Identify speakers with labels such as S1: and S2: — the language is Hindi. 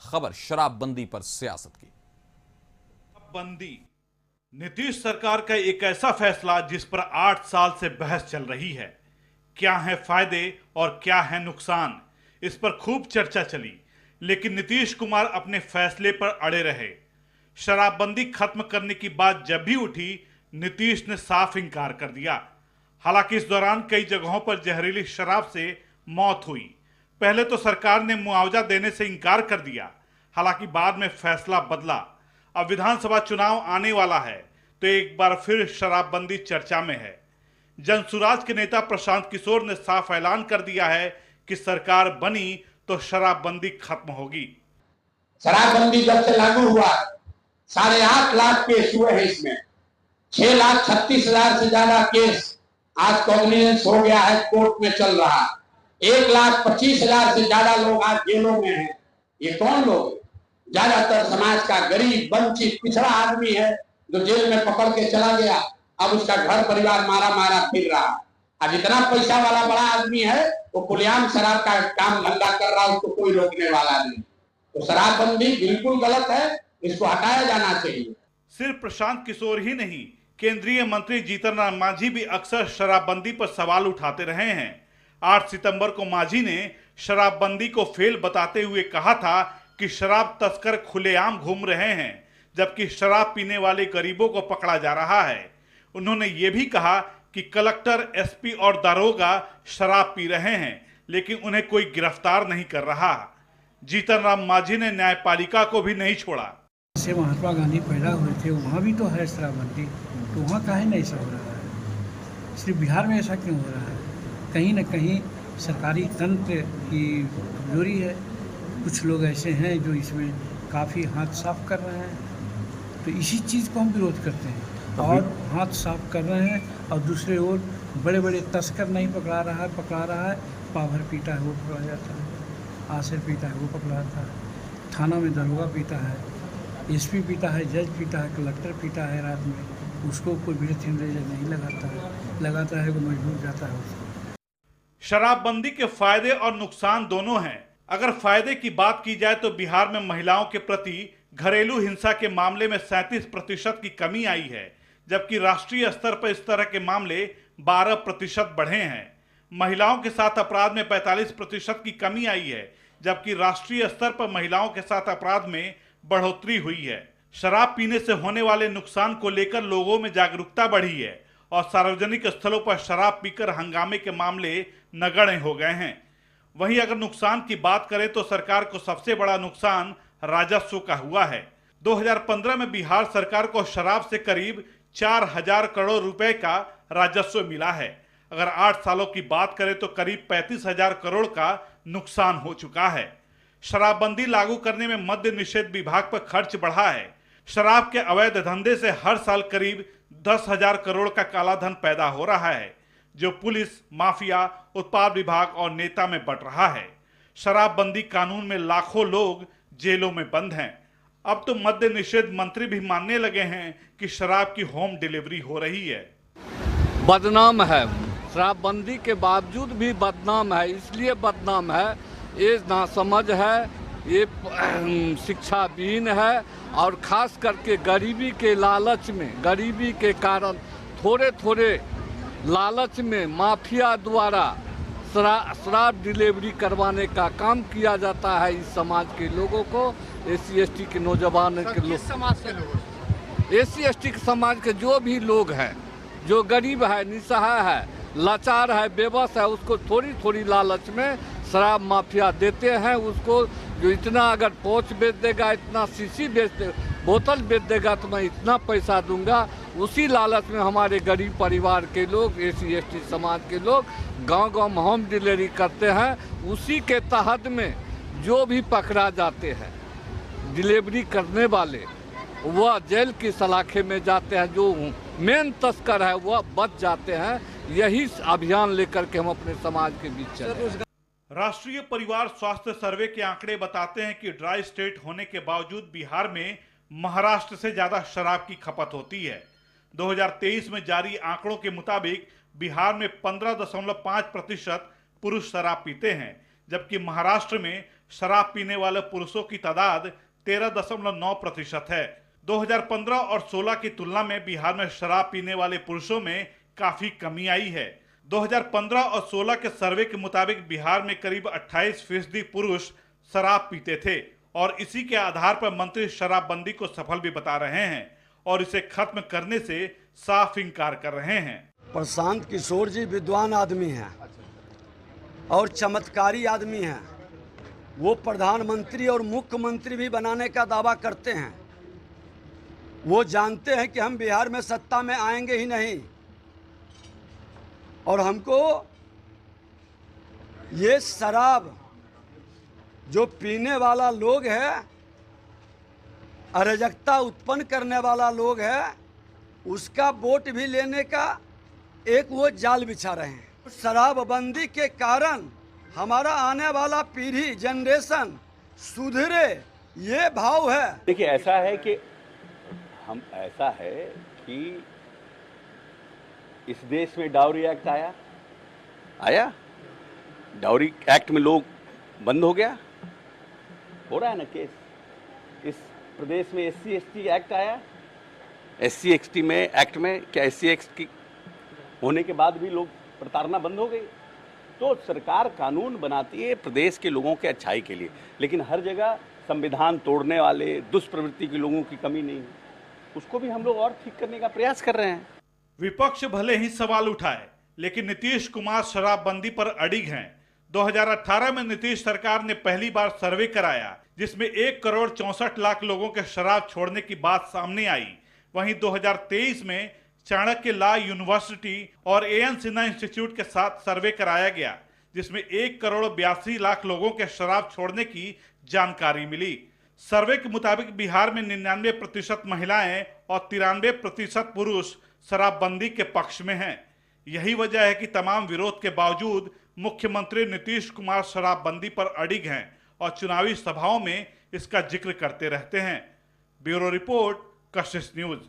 S1: खबर शराबबंदी पर सियासत की।
S2: बंदी नीतीश सरकार का एक ऐसा फैसला जिस पर 8 साल से बहस चल रही है। क्या है फायदे और क्या है नुकसान, इस पर खूब चर्चा चली, लेकिन नीतीश कुमार अपने फैसले पर अड़े रहे। शराबबंदी खत्म करने की बात जब भी उठी, नीतीश ने साफ इंकार कर दिया। हालांकि इस दौरान कई जगहों पर जहरीली शराब से मौत हुई। पहले तो सरकार ने मुआवजा देने से इंकार कर दिया, हालांकि बाद में फैसला बदला। अब विधानसभा चुनाव आने वाला है तो एक बार फिर शराबबंदी चर्चा में है। जनसुराज के नेता प्रशांत किशोर ने साफ ऐलान कर दिया है कि सरकार बनी तो शराबबंदी खत्म होगी।
S3: शराबबंदी जब से लागू हुआ 8.5 लाख केस हुए हैं, इसमें 6,36,000 से ज्यादा केस आज कॉग्निजेंस हो गया है, कोर्ट में चल रहा। 1,25,000 से ज्यादा लोग आज जेलों में हैं। ये कौन लोग? ज्यादातर समाज का गरीब, वंचित, पिछड़ा आदमी है जो जेल में पकड़ के चला गया। अब उसका घर परिवार मारा मारा फिर रहा। अब इतना पैसा वाला बड़ा आदमी है वो खुलेआम शराब का काम धंधा कर रहा, उसको कोई रोकने वाला नहीं। तो शराबबंदी बिल्कुल गलत है, इसको हटाया जाना चाहिए।
S2: सिर्फ प्रशांत किशोर ही नहीं, केंद्रीय मंत्री जीतन राम मांझी भी अक्सर शराबबंदी पर सवाल उठाते रहे हैं। 8 सितंबर को मांझी ने शराबबंदी को फेल बताते हुए कहा था कि शराब तस्कर खुलेआम घूम रहे हैं, जबकि शराब पीने वाले गरीबों को पकड़ा जा रहा है। उन्होंने ये भी कहा कि कलेक्टर, एसपी और दारोगा शराब पी रहे हैं, लेकिन उन्हें कोई गिरफ्तार नहीं कर रहा। जीतन राम मांझी ने न्यायपालिका को भी नहीं छोड़ा।
S4: जैसे महात्मा गांधी पैदा हुए थे वहाँ भी तो है शराबबंदी, तो वहाँ काहे नहीं ऐसा हो रहा है? सिर्फ बिहार में ऐसा क्यों हो रहा है? कहीं न कहीं सरकारी तंत्र की कमजोरी है। कुछ लोग ऐसे हैं जो इसमें काफ़ी हाथ साफ कर रहे हैं, तो इसी चीज़ को हम विरोध करते हैं। और हाथ साफ कर रहे हैं और दूसरे ओर बड़े बड़े तस्कर नहीं पकड़ा रहा है। पाभर पीता है वो पकड़ा जाता है, आसिर पीता है वो पकड़ा जाता है, थाना में दरोगा पीता है, एसपी पीता है, जज पीता है, कलेक्टर पीता है रात में, उसको कोई ब्रीथिंग नहीं लगाता है वो मजबूर जाता है उसको।
S2: शराबबंदी के फायदे और नुकसान दोनों हैं। अगर फायदे की बात की जाए तो बिहार में महिलाओं के प्रति घरेलू हिंसा के मामले में 37% की कमी आई है, जबकि राष्ट्रीय स्तर पर इस तरह के मामले 12% बढ़े हैं। महिलाओं के साथ अपराध में 45% की कमी आई है, जबकि राष्ट्रीय स्तर पर महिलाओं के साथ अपराध में बढ़ोतरी हुई है। शराब पीने से होने वाले नुकसान को लेकर लोगों में जागरूकता बढ़ी है और सार्वजनिक स्थलों पर शराब पीकर हंगामे के मामले नगण्य हो गए हैं। वहीं अगर नुकसान की बात करें तो सरकार को सबसे बड़ा नुकसान राजस्व का हुआ है। 2015 में बिहार सरकार को शराब से करीब 4,000 करोड़ रुपए का राजस्व मिला है। अगर 8 सालों की बात करें तो करीब 35,000 करोड़ का नुकसान हो चुका है। शराबबंदी लागू करने में मद्य निषेध विभाग पर खर्च बढ़ा है। शराब के अवैध धंधे से हर साल करीब 10,000 करोड़ का कालाधन पैदा हो रहा है, जो पुलिस, माफिया, उत्पाद विभाग और नेता में बंट रहा है। शराबबंदी कानून में लाखों लोग जेलों में बंद हैं। अब तो मद्य निषेध मंत्री भी मानने लगे हैं कि शराब की होम डिलीवरी हो रही है।
S5: बदनाम है, शराबबंदी के बावजूद भी बदनाम है। इसलिए बदनाम है, ये नासमझ है, ये शिक्षाविहीन है और खास करके गरीबी के लालच में, गरीबी के कारण थोड़े लालच में माफिया द्वारा शराब डिलीवरी करवाने का काम किया जाता है इस समाज के लोगों को, SC ST के नौजवान के लोग,
S6: समाज के लोग,
S5: SC ST के समाज के जो भी लोग हैं, जो गरीब है, निसहाय है, लाचार है, बेबस है, उसको थोड़ी लालच में शराब माफिया देते हैं। उसको जो इतना अगर पौच बेच देगा, इतना शीशी बेच दे, बोतल बेच देगा तो मैं इतना पैसा दूंगा। उसी लालच में हमारे गरीब परिवार के लोग, SC ST समाज के लोग गांव में होम डिलीवरी करते हैं। उसी के तहत में जो भी पकड़ा जाते हैं डिलीवरी करने वाले, वह जेल की सलाखे में जाते हैं। जो मेन तस्कर है वह बच जाते हैं। यही अभियान लेकर के हम अपने समाज के बीच चल रहे हैं।
S2: राष्ट्रीय परिवार स्वास्थ्य सर्वे के आंकड़े बताते हैं कि ड्राई स्टेट होने के बावजूद बिहार में महाराष्ट्र से ज्यादा शराब की खपत होती है। 2023 में जारी आंकड़ों के मुताबिक बिहार में 15.5% पुरुष शराब पीते हैं, जबकि महाराष्ट्र में शराब पीने वाले पुरुषों की तादाद 13.9% है। 2015 और 16 की तुलना में बिहार में शराब पीने वाले पुरुषों में काफी कमी आई है। 2015 और 16 के सर्वे के मुताबिक बिहार में करीब 28% पुरुष शराब पीते थे और इसी के आधार पर मंत्री शराबबंदी को सफल भी बता रहे हैं और इसे खत्म करने से साफ इनकार कर रहे हैं।
S7: प्रशांत किशोर जी विद्वान आदमी हैं और चमत्कारी आदमी हैं। वो प्रधानमंत्री और मुख्यमंत्री भी बनाने का दावा करते हैं। वो जानते हैं कि हम बिहार में सत्ता में आएंगे ही नहीं और हमको ये शराब जो पीने वाला लोग है, अराजकता उत्पन्न करने वाला लोग है, उसका वोट भी लेने का एक वो जाल बिछा रहे हैं। शराबबंदी के कारण हमारा आने वाला पीढ़ी जनरेशन सुधरे, ये भाव है।
S8: देखिए ऐसा है कि इस देश में डाउरी एक्ट आया, डाउरी एक्ट में लोग बंद हो गया, हो रहा है ना केस। इस प्रदेश में SC ST एक्ट आया, SC ST में एक्ट में क्या SC ST होने के बाद भी लोग प्रताड़ना बंद हो गई। तो सरकार कानून बनाती है प्रदेश के लोगों के अच्छाई के लिए, लेकिन हर जगह संविधान तोड़ने वाले दुष्प्रवृत्ति के लोगों की कमी नहीं है। उसको भी हम लोग और ठीक करने का प्रयास कर रहे हैं।
S2: विपक्ष भले ही सवाल उठाए, लेकिन नीतीश कुमार शराबबंदी पर अडिग हैं। 2018 में नीतीश सरकार ने पहली बार सर्वे कराया जिसमें 1,64,00,000 लोगों के शराब छोड़ने की बात सामने आई। वहीं 2023 में चाणक्य लॉ यूनिवर्सिटी और AN सिन्हा इंस्टीट्यूट के साथ सर्वे कराया गया जिसमें 1,82,00,000 लोगों के शराब छोड़ने की जानकारी मिली। सर्वे के मुताबिक बिहार में 99% महिलाएं और 93% पुरुष शराबबंदी के पक्ष में हैं। यही वजह है कि तमाम विरोध के बावजूद मुख्यमंत्री नीतीश कुमार शराबबंदी पर अडिग हैं और चुनावी सभाओं में इसका जिक्र करते रहते हैं। ब्यूरो रिपोर्ट, कशिश न्यूज।